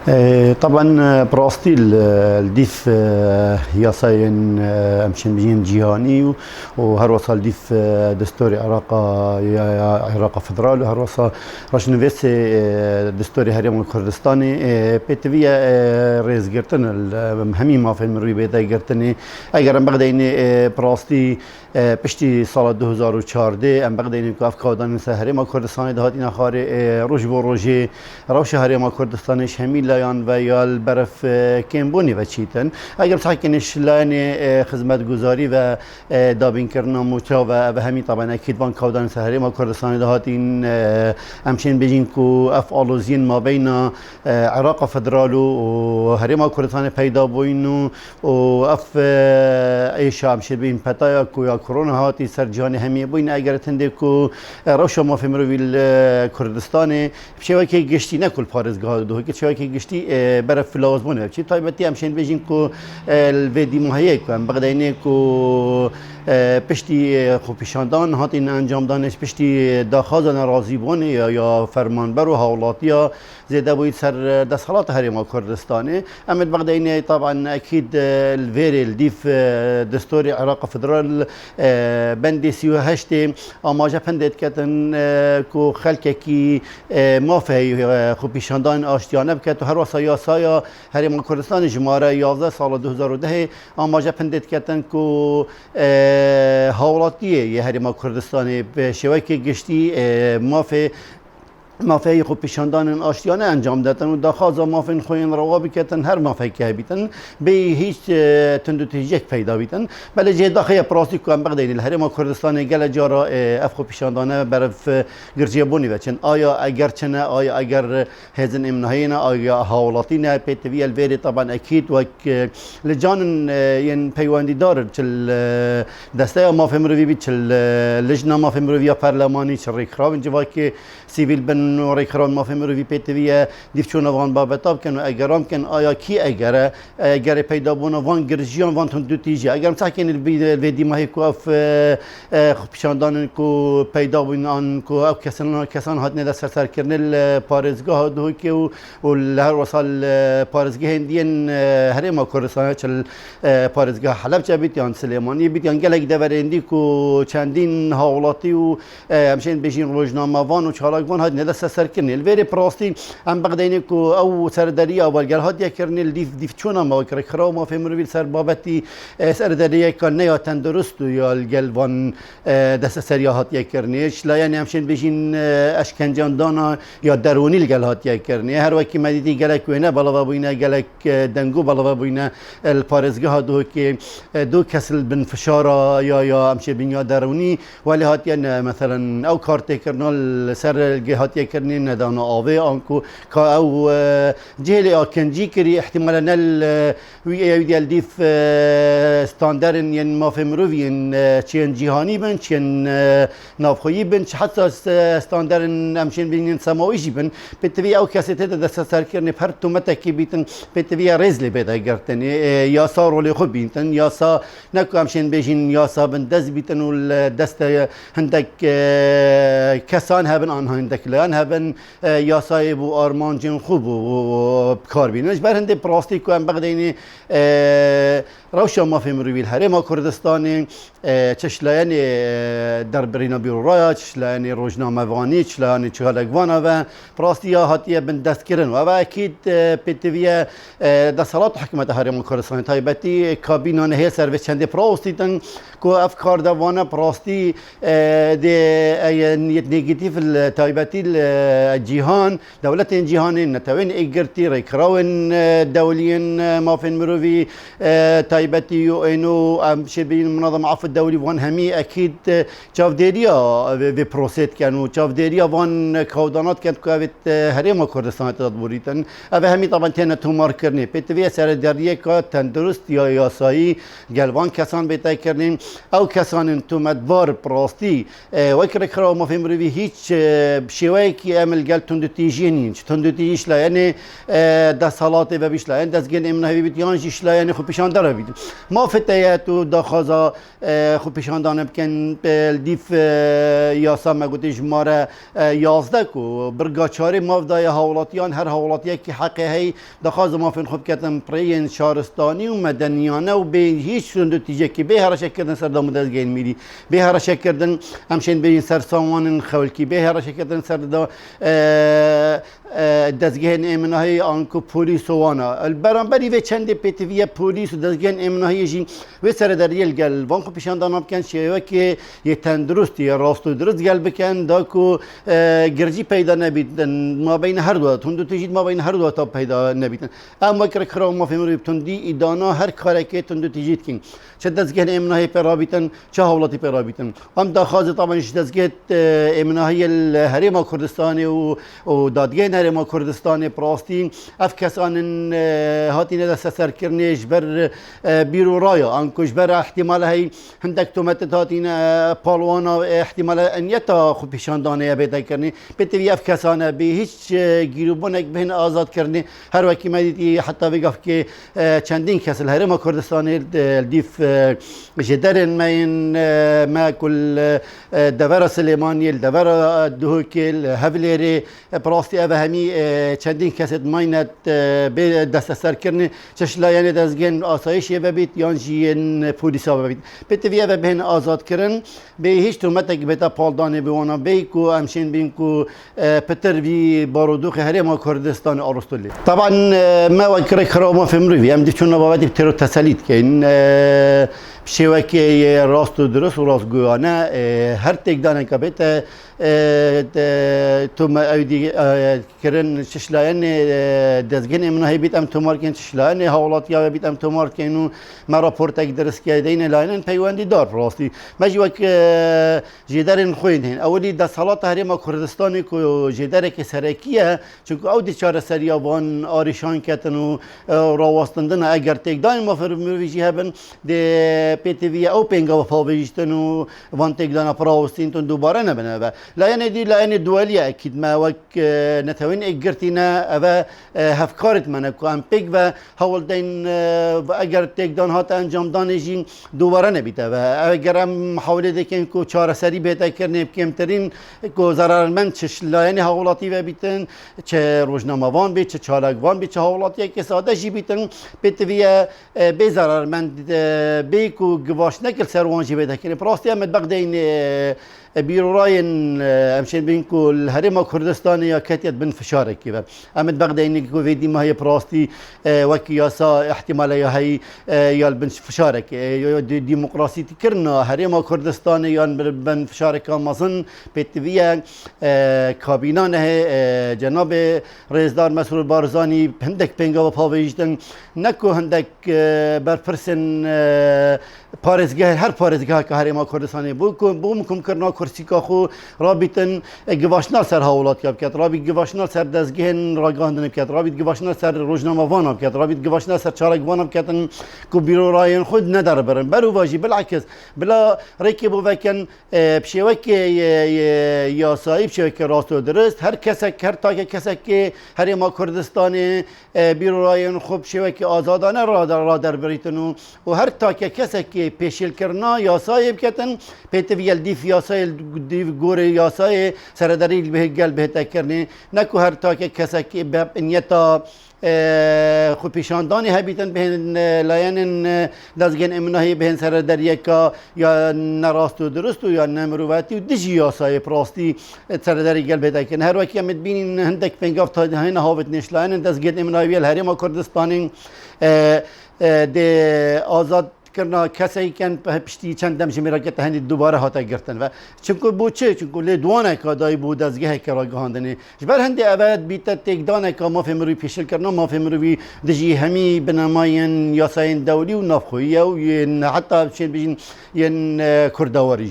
طبعا براستي الديف ياساين امشن بجين جيهاني وهروصا الديف دستوري عراق فدرال وهروصا رشنفيس دستوري هريم الكردستاني بيتفيا ريز جرتن همي ما في المروي بيتا جرتني اگر ام بغدايني براستي پشتی سال 2014 ام بغداینیم که افکادان هریم کردستان دهاتین خاری روز و روزی روش هریم کردستانش همی لایان و یال برف کمبونی و چیتن اگر ساکنش لایان خدمت گذاری و دابین کردن موچا و همی طبعا اکید بان کادان هریم کردستان دهاتین امشین بجین که افعالوزین ما بین عراق فدرال و هریم کردستان پیدا بوین و اف ایشا امشین بین پتایا که کرونا هاتی سر جهان همی بوین اگر تنده کو روشا ما فهمرو ویل کردستان بشوی که گشتی نکل پارزگاه دو که بشوی که گشتی برای فلاز بونه چی تایبتی همشین بجین کو الویدی مهیه کو هم بغداینه کو پشتی خوبیشاندان هاتین انجام دانش پشتی داخازن راضی بونه یا فرمانبر و حولاتیا زیاده باید سر دستخلات هریم کردستانه اما بغداینه طبعا اكيد الفيري الديف دستوري عراق فدرال بندي 38 اما جا پندت کتن کو خلک کی ما في خوبیشاندان آشتیانه بکت و هر واسا یاسایا هریم کردستان جماره 11 سال 2010 اما جا پندت کتن کو حولاتیه یه هریم کردستانی به شوکی گشتی مافی خوب پیشاندان آشتیانه انجام دادن و داخازا مافین خوین روابی کتن هر مافی که بیتن به هیچ تندوتیجک پیدا بیتن بله جه داخل پراستی که هم بغداین الهرم کردستان گل جارا اف خوب پیشاندانه برف گرجی بونی وچن آیا اگر چنه آیا اگر هزن امنهاینا آیا حوالاتینا پیتوی الویری طبعا اکید و لجان ین پیواندی دار چل دسته مافی مروی بی چل لجنه مافی مروی پارلمانی چل ریکراون جوا که سیویل بن نوری کران ما فهمیم روی پیتویه دیفچون وان بابتاب کن و اگرام کن آیا کی اگر پیدا بونه وان گرجیان وان تون دو تیجی اگرم ساکن الویدی ماهی کو اف پیشاندان کو پیدا بون آن کو اف کسان هات نده سر کرنل پارزگاه دو که و لهر وصل پارزگاه هندین هریم کردستان چل پارزگاه حلب چه بیتیان سلیمانی بیتیان گلک دور هندی کو چندین حوالاتی و همچنین بجین روزنامه وان و چالاک وان هات نده سر کرنل الویری پراستی ام بغداینی کو او سردری اول گل هات یک کرنل دیف چونا ما کرد خراب ما فهم روی سر بابتی سردری کن نه یا تندرست و یا گل وان دست سریا هات یک کرنیش لا یعنی همچنین بجین اشکنجان دانا یا درونی الگل هات یک کرنی هر وقتی مدیدی گلک وینه بالا بوینه گلک دنگو بالا بوینه الپارزگاه دو که دو کسل بن فشارا یا همچنین بنیا درونی ولی هات یعنی مثلا او کارت کرنال سر جهات يكرني ندانا آوي أنكو كأو جهل أكنجي كري احتمالا نل ويا ديف ستاندرن ين ما في مروفين چين جهاني بن چين نافخوي بن حتى ستاندرن أمشين بين سماويجي بن بتبي أو كاسيت هذا دست سر كرني بهرتو متى بيتن بتبي رزلي بدا قرتني يا صار ولا خب بيتن يا صا نكو أمشين بيجين يا صا بن دز بيتن والدست عندك كسان هبن آنها عندك لان هبن یا صاحب و آرمان جن خوب و کار بینش برنده پلاستیک و ام بغداینی روشا ما فهم روی الهرم کردستان چشلایان در برینا بیرو رایا چشلایان روزنامه وانی چشلایان چهالگوانا و پلاستیا هاتیه بن دست کردن و اکید پیتویه دستالات حکومت هرم کردستان تایبتی کابینان هی سرویس چنده پلاستیتن کو افکار دوانا پلاستی ده نيجاتيف التايباتي الجيهان دولة جيهان نتوين إجرتي ريكراون دوليين ما في المروفي تايباتي يو إنو شبين المنظمة عفو الدولي وان همي أكيد شاف ديريا في بروسيت كانوا شاف ديريا وان كودانات كانت كافت هريم كردستان تدبوريتن أبا همي طبعا تينا تومار كرني بيتفيا سر داريه كا تندرست يا ياساي جلوان كسان بيتاي كرنين أو كسان انتو مدبار براستی وکر کرا ما فهم روی هیچ شیوه کی عمل گل تند تیجینین تند تیجیش لا یعنی ده صلاته و بیش لا یعنی دزگین امنهی بیت یان جیش لا یعنی خو پیشان داره بید ما فتیات و دخازا خو پیشان دانه بکن دیف یاسا مگوتی جماره 11 کو برگاچاری مافدای حولاتیان هر حولاتیه که حقه هی دخاز ما فين خوب کتم پرین شهرستانی و مدنیانه و به هیچ نتیجه که به هر شکردن سر دام دزگین میری به هر شکردن همشین به سر سامان خولکی به هر شکردن سر دا دزگین امنهی آنکو پلیس وانا البرانبری و چند پتیوی پلیس و دزگین امنهی جین و سر دریل گل وان خو پیشان دانم کن شیوه که یه تندرست یا راست و درست گل بکن دا کو گرجی پیدا نبیدن ما بین هر دو تندو تجید ما بین هر دو تا پیدا نبیدن اما که کرام ما فهمیم تندی ایدانا هر کاری که تندو تجید کن چه دزگین امنهی پیرابیتن چه حولاتی پیرابیتن ام داخاز طبعا دزگین امنهی الهرم کردستانی و دادگین هرم کردستانی پراستین اف کسان هاتین دست سرکرنیش بر بیرو رایا انکوش بر احتمال هی هندک تومت هاتین پالوانا احتمال انیتا خو پیشان دانه پیدا کرنی بتوی اف کسان به هیچ گیروبونک بهن آزاد کرنی هر وکی مدیدی حتی بگف که چندین کس الهرم کردستانی دیف جدرن ما كل دفر سليماني الدفر دهوكيل هفليري براستي أفهمي چندين كاسد ماينت بدست سركرني چشلا يعني دزگين آسایش ببيت يانجين پوليسا ببيت بتوي أفه بهن آزاد کرن به هیچ تومتك بتا پالداني بوانا بيكو امشين بينكو پتر بي بارودوخ هرما كردستان أرسطولي طبعا ما وكري خراما في مروي ام دي چون نباوتي بترو تسليت كين شوكي راست و درست و راستگویانه هر تکدانه که بیت تو ما اودی کرن ششلاین دزگین امنهی بیت ام تومار کن ششلاین حالاتیا بیت ام تومار کنو مرا پورتک درست کردین لاینن پیوندی دار راستی مجوک جدارن خوین هن اولی د صلات هرما کردستانی کو جدار که سرکیه چون اودی چهار سریا وان آریشان کتنو راوستندن اگر تکدان ما فرمویجی هبن د پتوی او پنگا و پاویجتن و وان تکدان پراوستین تون دوباره نبنه لا دي لا دولية أكيد ما وك نتوين إجرتنا أبا هفكارت منك وأم بيج و هول دين أجر تقدان هات أنجام دانجين دوباره نبيت أبا أجر أم محاولة دكين كو چهار سري بيت أكرني بكم ترين كو ضررمند چش لا يعني هولاتي و بيتن چه روزنامه‌وان بيت چه چالکوان بيت چه هولاتي که ساده جي بيتن بتويا بزررمند بيكو گواش نکل سروان جي بيت أكرني براستي أمد بقدين بیروراین امشین بینکو الهرم کردستانی یا کتیت بن فشاره کی و امد بغداد اینی کو ویدی ما هی پراستی وکی یاسا احتمال یا هی یا بن فشاره کی یا دموکراسی تکرنا هرم کردستانی یا بن فشاره کام مازن پتویا کابینان جناب رئیسدار مسرور بارزانی هندک پنگا و پاویجدن نکو هندک برپرسن پارزگاه هر پارزگاه که هرم کردستانی بوم کرنا کرسی که خو رابطن گواشنال سر حولات کب کرد رابط گواشنال سر دزگهن راگاندن کرد رابط گواشنال سر روزنامه وان کرد رابط گواشنال سر چارک وان کردن کو بیرو راین خود نداره برن برو واجی بالعکس بلا رکب و وکن بشوک یا صاحب شوک راست و درست هر کسک هر تا کسک که هر ما کردستان بیرو راین خوب شوک آزادانه را در بریتن و هر تا کسک که پیشل کرنا یا صاحب کردن پیتویل دیف یاسای دیف گوره یاسای سرداری به گل به تکرنی نکو هر تا که کسی که به نیتا خود پیشاندانی هبیتن بهن لاین دزگن امنهی بهن سرداری که یا نراست و درست و یا نمروتی و دیجی یاسای پراستی سرداری گل به تکرنی هر وقتی امید بینین هندک پنگاف تا هین هاوت نش لاین دزگن امنهی الهرم کردستانی ده آزاد کرنا کسی کن پشتی چند دم جمیرات هندی دوباره هاتا گرتن و چونکو بوچه چونکو لیدوانه که دای بود از گه کرا گهاندنی جبر هندی اول بیت تکدانه که ما فهمروی پیشل کرنا ما فهمروی دجی همی بنماین یاساین دولی و نافخویه و حتی چه بجین ین کردواری